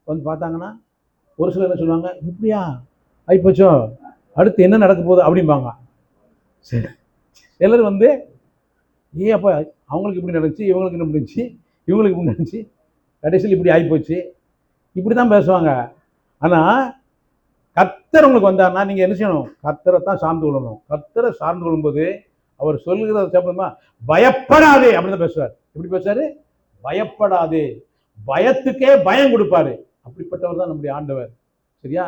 வந்து பார்த்தாங்கன்னா ஒரு சிலர் என்ன சொல்லுவாங்க, இப்படியா ஆகிப்போச்சோ, அடுத்து என்ன நடக்க போகுது அப்படிம்பாங்க. சரி, சிலர் வந்து அப்போ அவங்களுக்கு இப்படி நடந்துச்சு, இவங்களுக்கு என்ன முடிஞ்சிச்சு, இவங்களுக்கு இப்படி நடந்துச்சு, கடைசியில் இப்படி ஆகிப்போச்சு, இப்படி தான் பேசுவாங்க. ஆனால் கர்த்தர் உங்களுக்கு வந்தார்னா நீங்கள் என்ன செய்யணும்? கர்த்தரை தான் சார்ந்து கொள்ளணும். கர்த்தரை சார்ந்து கொள்ளும்போது அவர் சொல்லுகிறத சாப்பிடுமா, பயப்படாதே அப்படின்னு தான் பேசுவார். எப்படி பேசுவார்? பயப்படாதே. பயத்துக்கே பயம் கொடுப்பாரு. அப்படிப்பட்டவர் தான் நம்முடைய ஆண்டவர். சரியா?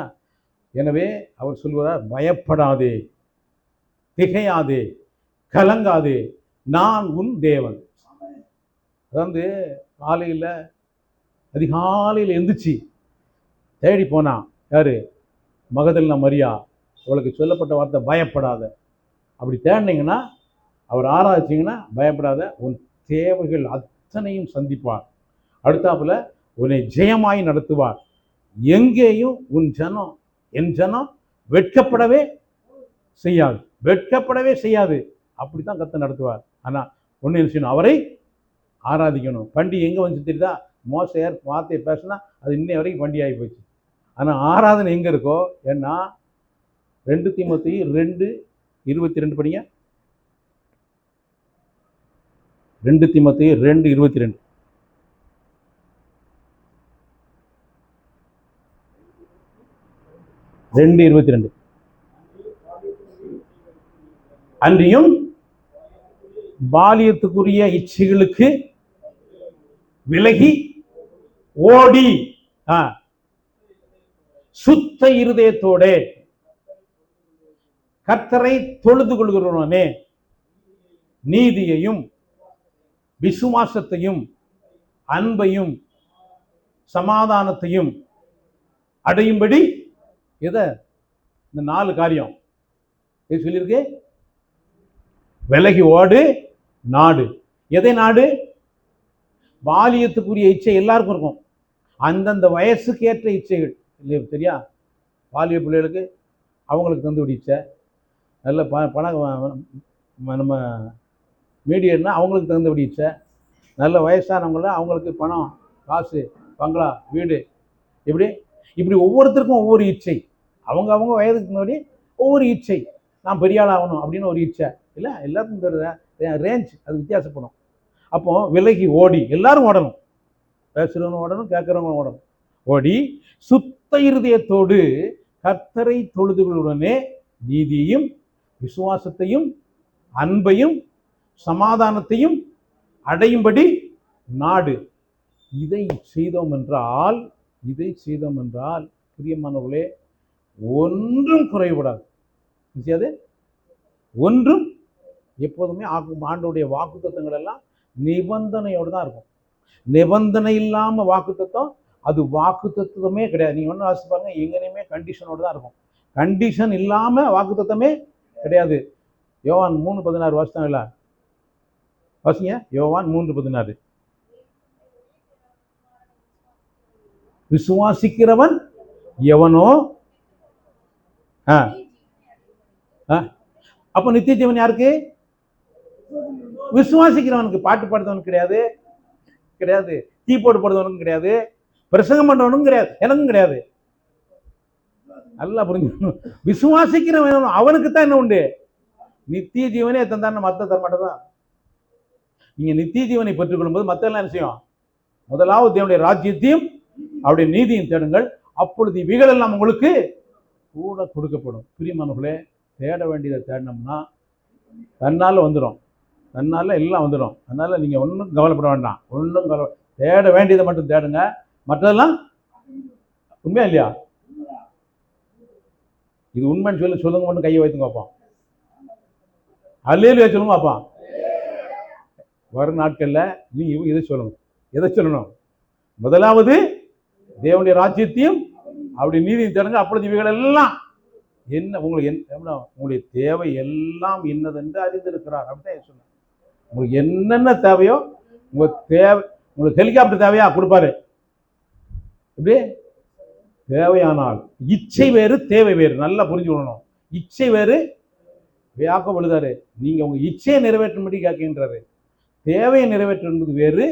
எனவே அவர் சொல்கிறார், பயப்படாதே, திகையாதே, கலங்காதே, நான் உன் தேவன். அதாவது காலையில் அதிகாலையில் எந்திரிச்சு தேடி போனான் யாரு? மகதலேனா மரியா. அவளுக்கு சொல்லப்பட்ட வார்த்தை பயப்படாத. அப்படி தேடினீங்கன்னா, அவர் ஆராய்ச்சிங்கன்னா பயப்படாத, உன் தேவைகள் அத்தனையும் சந்திப்பார். அடுத்தாப்புல உன்னை ஜெயமாய் நடத்துவார். எங்கேயும் உன் ஜனம், என் ஜனம் வெட்கப்படவே செய்யாது, வெட்கப்படவே செய்யாது. அப்படித்தான் கர்த்தர் நடத்துவார். ஆனால் ஒன்று என்ன செய்யணும்? அவரை ஆராதிக்கணும். பண்டி எங்கே வந்து தெரியுதா? மோசையார் வார்த்தையை பேசினா அது இன்னை வரைக்கும் பண்டி ஆகி போச்சு. ஆனால் ஆராதனை எங்கே இருக்கோ? ஏன்னா 2 தீமோத்தேயு 2:22 படிங்க. 2 தீமோத்தேயு 2:22. அன்றியும் பாலியத்துக்குரிய இச்சைகளுக்கு விலகி ஓடி சுத்த இருதயத்தோட கர்த்தரை தொழுது கொள்கிறவனே நீதியையும் விசுவாசத்தையும் அன்பையும் சமாதானத்தையும் அடையும்படி எதை? இந்த 4 காரியம் சொல்லியிருக்கு. விலகி ஓடு, நாடு. எதை நாடு? பாலியத்துக்குரிய இச்சை எல்லாருக்கும் இருக்கும். அந்தந்த வயசுக்கு ஏற்ற இச்சைகள் இல்லையா? சரியா? பாலிய பிள்ளைகளுக்கு அவங்களுக்கு தந்து இச்சை, நல்ல பணம் நம்ம மீடியம்னா அவங்களுக்கு தகுந்தபடி இச்சை, நல்ல வயசானவங்கள அவங்களுக்கு பணம், காசு, பங்களா, வீடு, இப்படி ஒவ்வொருத்தருக்கும் ஒவ்வொரு இச்சை. அவங்க வயதுக்கு முன்னாடி ஒவ்வொரு இச்சை. நான் பெரிய ஆள் ஆகணும் அப்படின்னு ஒரு இச்சை இல்லை, எல்லாத்துக்கும் ரேஞ்ச் அது வித்தியாசப்படும். அப்போ விலகி ஓடி, எல்லாரும் ஓடணும். பேசுகிறவங்க ஓடணும், கேட்குறவங்க ஓடணும். ஓடி சுத்த இருதயத்தோடு கர்த்தரை தொழுதுகளுடனே நீதியையும் விசுவாசத்தையும் அன்பையும் சமாதானத்தையும் அடையும்படி நாடு. இதை செய்தோம் என்றால் பிரியமானவர்களே, ஒன்றும் குறைபடாது. நிச்சயாது ஒன்றும். எப்போதுமே ஆண்டவருடைய வாக்குத்தத்தங்கள் எல்லாம் நிபந்தனையோடு தான் இருக்கும். நிபந்தனை இல்லாமல் வாக்குத்தத்தம் அது வாக்குத்தத்தமே கிடையாது. நீங்கள் ஒன்று வாசிச்சு பாருங்க, எங்கேயுமே கண்டிஷனோடு தான் இருக்கும். கண்டிஷன் இல்லாமல் வாக்குத்தத்தமே கிடையாது. யோவான் 3:16 வாசித்தாங்களா? வாசிங்க, யோவான் 3:16. விசுவாசிக்கிறவன் எவனோ அப்ப நித்திய ஜீவன் யாருக்கு? விசுவாசிக்கிறவனுக்கு. பாட்டு பாடுறவனுக்கு கிடையாது, கீபோர்டு போடுறவனுக்கும் கிடையாது, பிரசங்கம் பண்றவனுக்கும் கிடையாது, எனக்கும் கிடையாது. நல்லா புரிஞ்சுக்கணும். விசுவாசிக்கிறவன் அவனுக்கு தான் என்ன உண்டு? நித்திய ஜீவனே தந்தான்னு மற்ற தரமாட்டதான். நீங்க நித்திய ஜீவனை பெற்றுக்கொள்ளும் போது மற்ற எல்லாம் என்ன செய்யும்? முதலாவது தேவனுடைய ராஜ்யத்தையும் அவருடைய நீதியும் தேடுங்கள், அப்பொழுது இவைகள் எல்லாம் உங்களுக்கு கூட கொடுக்கப்படும். பிரியமானவர்களே, தேட வேண்டியதை தேடினோம்னா தன்னால் வந்துடும், தன்னால் எல்லாம் வந்துடும். அதனால நீங்க ஒன்றும் கவலைப்பட வேண்டாம். தேட வேண்டியதை மட்டும் தேடுங்க, மற்றதெல்லாம் உண்மையா இல்லையா? இது உண்மைன்னு சொல்லுங்க மட்டும் கையை வைத்துங்க பார்ப்போம். அல்லேலூயா சொல்லுங்க பார்ப்போம். வரும் நாட்களில் நீங்க இதை சொல்லணும். எதை சொல்லணும்? முதலாவது தேவனுடைய ராஜ்யத்தையும் அவருடைய நீதியும் தேடுங்க, அப்பொழுது இவைகள் எல்லாம் என்ன உங்களுக்கு உங்களுடைய தேவை எல்லாம் என்னதென்று அறிந்திருக்கிறார். அப்படிதான் சொன்னார். உங்களுக்கு என்னென்ன தேவையோ, உங்க தேவை, உங்களுக்கு ஹெலிகாப்டர் தேவையா கொடுப்பாரு. இப்படி தேவையானால் இச்சை வேறு தேவை வேறு. நல்லா புரிஞ்சுக்கணும். இச்சை வேறு, வியாக்கம் எழுதாரு, நீங்க உங்க இச்சையை நிறைவேற்றும்படி கேட்கின்றாரு. தேவையை நிறைவேற்றுறது வேறு,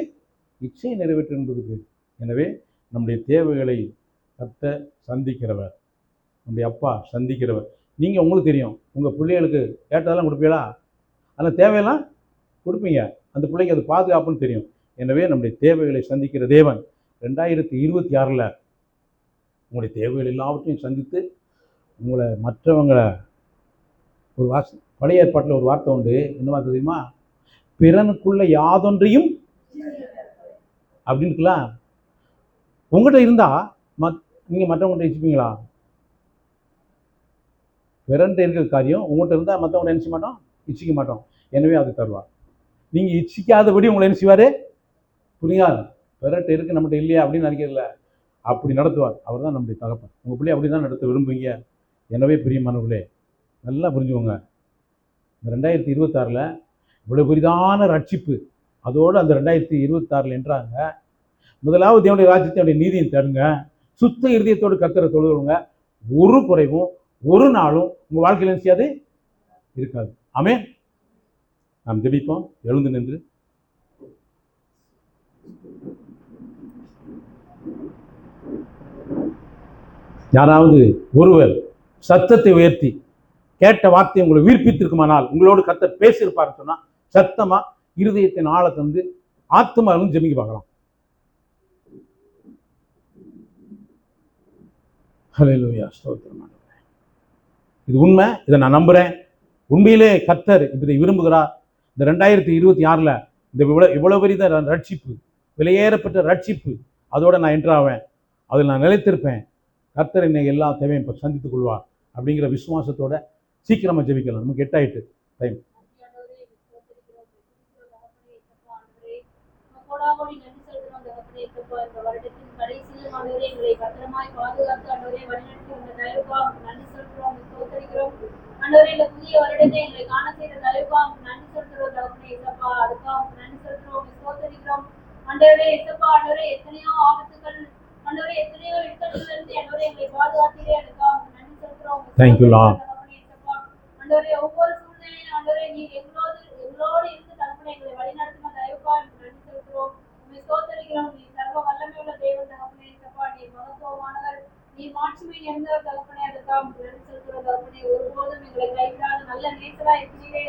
இச்சையை நிறைவேற்று என்பதுக்கு. எனவே நம்முடைய தேவைகளை கர்த்தர் சந்திக்கிறவர், நம்முடைய அப்பா சந்திக்கிறவர். நீங்கள் உங்களுக்கு தெரியும், உங்கள் பிள்ளைகளுக்கு கேட்டதெல்லாம் கொடுப்பீங்களா? அதில் தேவையெல்லாம் கொடுப்பீங்க. அந்த பிள்ளைக்கு அது பாதுகாப்புன்னு தெரியும். எனவே நம்முடைய தேவைகளை சந்திக்கிற தேவன் 2026 உங்களுடைய தேவைகள் எல்லாவற்றையும் சந்தித்து உங்களை மற்றவங்களை ஒரு பழைய ஏற்பாட்டில் ஒரு வார்த்தை உண்டு. என்ன வார்த்தை தெரியுமா? பிறனுக்குள்ள யாதொன்றையும் அப்படின்ட்டுலாம் உங்கள்கிட்ட இருந்தால் நீங்கள் மற்றவங்கள்ட்ட இச்சிப்பீங்களா? பிறன்ட்டு இருக்கிற காரியம் உங்கள்கிட்ட இருந்தால் மற்றவங்க நினச்ச மாட்டோம், இச்சிக்க மாட்டோம். எனவே அது தருவார். நீங்கள் இச்சிக்காதபடி உங்களை என்ன செய்வார்? புரியாது. பிறன்ட்டு இருக்குது நம்மகிட்ட இல்லையா அப்படின்னு நினைக்கிறதில்ல, அப்படி நடத்துவார். அவர் தான் நம்முடைய தகப்பன். உங்கள் பிள்ளை அப்படி தான் நடத்த விரும்புவீங்க. எனவே பிரியமானவர்களே, நல்லா புரிஞ்சுக்கோங்க. இந்த 2026 இவ்வளோ பெரிதான ரட்சிப்பு, அதோடு அந்த 2026 என்றாங்க. முதலாவது தேவனுடைய ராஜ்யத்தை அவருடைய நீதியை தேடுங்க, சுத்த இருதயத்தோடு கர்த்தரை தொழுதுங்க. ஒரு குறைவும் ஒரு நாளும் உங்கள் வாழ்க்கையில் என்ன செய்யாது? இருக்காது. ஆமென். நாம் ஜெபிப்போம். எழுந்து நின்று யாராவது ஒருவர் சத்தத்தை உயர்த்தி கேட்ட வார்த்தை உங்களை உயிர்ப்பித்திருக்குமானால், உங்களோடு கர்த்தர் பேசியிருப்பாருன்னு சொன்னால், சத்தமா இருதயத்தின் ஆழத்தை வந்து ஆத்மாவிலும் ஜெபிக்க பார்க்கலாம். ஹல்லேலூயா, ஸ்தோத்திரம். இது உண்மை, இதை நான் நம்புகிறேன். உண்மையிலே கர்த்தர் இதை விரும்புகிறார். இந்த 2026 இந்த இவ்வளவு பெரிய ரட்சிப்பு, விலையேறப்பட்ட ரட்சிப்பு, அதோட நான் என்ட்ராவேன், அதில் நான் நிலைத்திருப்பேன். கர்த்தர் என்னை எல்லா தேவையும் இப்போ சந்தித்துக் கொள்வார் அப்படிங்கிற விசுவாசத்தோட சீக்கிரமாக ஜெபிக்கலாம். நமக்கு 8 ஆயிட்டு டைம். எத்தனையோ ஆபத்துகள் எத்தனையோ இடங்களிலிருந்து எங்களை பாதுகாத்தீரே. Thank you, Lord. ஒவ்வொரு சூழ்நிலையிலும் நீ எங்களோடு இருந்து தகப்பனே எங்களை வழிநடத்தின தயவுக்காக நன்றி செலுத்துகிறோம். உம்மை ஸ்தோத்திரிக்கிறோம். நீ சர்வ வல்லமை உள்ள தேவன் தகப்பனே. சப்பா, நீ மகத்துவமானவர், நீ மாட்சிமை நிறைந்தவர் தகப்பனே. அதற்காக நன்றி செலுத்துகிறோம் தகப்பனே. ஒருபோதும் எங்களை கைவிடாத நல்ல நேசரா இருக்கிறீரே,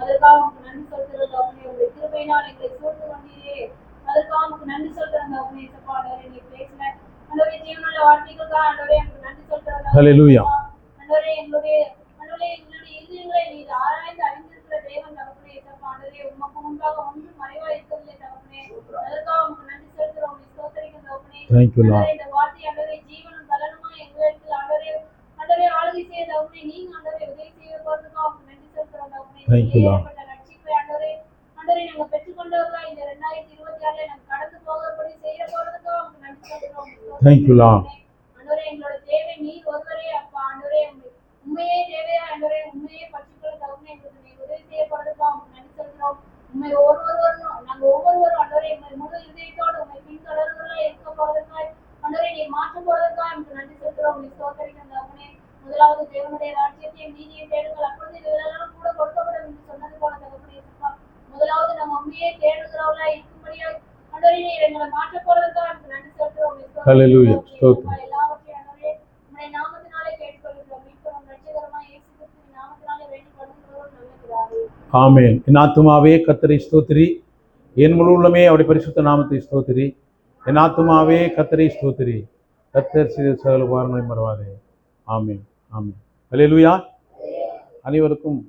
அதற்காக உங்களுக்கு நன்றி செலுத்துகிறோம் தகப்பனே. உங்களுடைய கிருபையினால் எங்களை சூழ்ந்து கொண்டீரே, அதற்காக உங்களுக்கு நன்றி செலுத்துகிறோம் தகப்பனே. சப்பா, நீ பேசின ஆண்டவரே ஜீவனுள்ள வார்த்தைகளுக்காக ஆண்டவரே உங்களுக்கு நன்றி செலுத்துகிறோம். ஹல்லேலூயா. ஆண்டவரே எங்களுடைய இதயங்களை நீ ஆராய்ந்து அறிந்திருக்கிற தேவன் தகப்பனே. சப்பா, ஆண்டவரே உமக்கு முன்பாக ஒன்றும் மறைவா இருக்கவில்லை தகப்பனே. அதற்காக உங்களுக்கு நன்றி செலுத்துகிறோம். உம்மை ஸ்தோத்திரிக்கிறோம் தகப்பனே. Thank you, Lord. இந்த வார்த்தை ஆண்டவரே ஜீவனும் பலனுமா எங்களுக்கு ஆண்டவரே ஆளுகை செய்ய தகப்பனே. நீங்க ஆண்டவரே உதவி செய்ய போறதுக்காக உங்களுக்கு நன்றி செலுத்துகிறோம் தகப்பனே. Thank you, Lord. ரட்சிப்பை ஆண்டவரே நாங்க பெற்றுக்கொண்டவர்களா இந்த 2026 நாங்க கடந்து போகபடி செய்ய போறதுக்காக உங்களுக்கு நன்றி செலுத்துகிறோம். Thank you, Lord. ஆண்டவரே எங்களோட தேவை நீர் ஒருவரே அப்பா. ஆண்டவரே உண்மையே தேவையா ஆண்டவரே, உண்மையே பற்றிக்கொள்ள தகப்பனே எங்களுக்கு நீ உதவி செய்ய போறதுக்காக உங்களுக்கு நன்றி செலுத்துகிறோம். உண்மை நாங்க ஒவ்வொருவரும் ஆண்டவரே முழு இதயத்தோடு உண்மை பின்தொடர்கிறவர்களா இருக்க போறதுக்காக ஆண்டவரே நீ மாற்றம் போறதுக்காக உங்களுக்கு நன்றி செலுத்துகிறோம். உண்மை ஸ்தோத்திரிக்கிறோம் தகப்பனே. முதலாவது தேவனுடைய ராஜ்யத்தையும் நீதியை தேடுங்கள், அப்பொழுது இதெல்லாம் கூட கொடுக்கப்படும் என்று சொன்னது போல தகப்பனே. முதலாவது நம்ம உண்மையே தேடுகிறவர்களா இருக்கும்படியா ஆண்டவரே நீர் எங்களை மாற்ற போறதுக்காக உங்களுக்கு நன்றி செலுத்துகிறோம். ஹல்லேலூயா, ஸ்தோத்திரம். எல்லாவற்றையும் ஆண்டவரே உம்முடைய நாமத்தினாலே கேட்டுக்கொள்கிறோம். மீட்பரும் இரட்சகருமாய் இயேசு கிறிஸ்துவின் நாமத்தினாலே வேண்டிக் கொள்கிறோம். நல்ல பிதாவே, ஆமென். என் ஆத்துமாவே கர்த்தரை ஸ்தோத்திரி, என் முழு உள்ளமே அவருடைய பரிசுத்த நாமத்தை ஸ்தோத்திரி. என் ஆத்துமாவே கர்த்தரை ஸ்தோத்திரி, கர்த்தர் செய்த சகல உபகாரங்களையும் மறவாதே. ஆமென், ஆமென். ஹல்லேலூயா. அனைவருக்கும்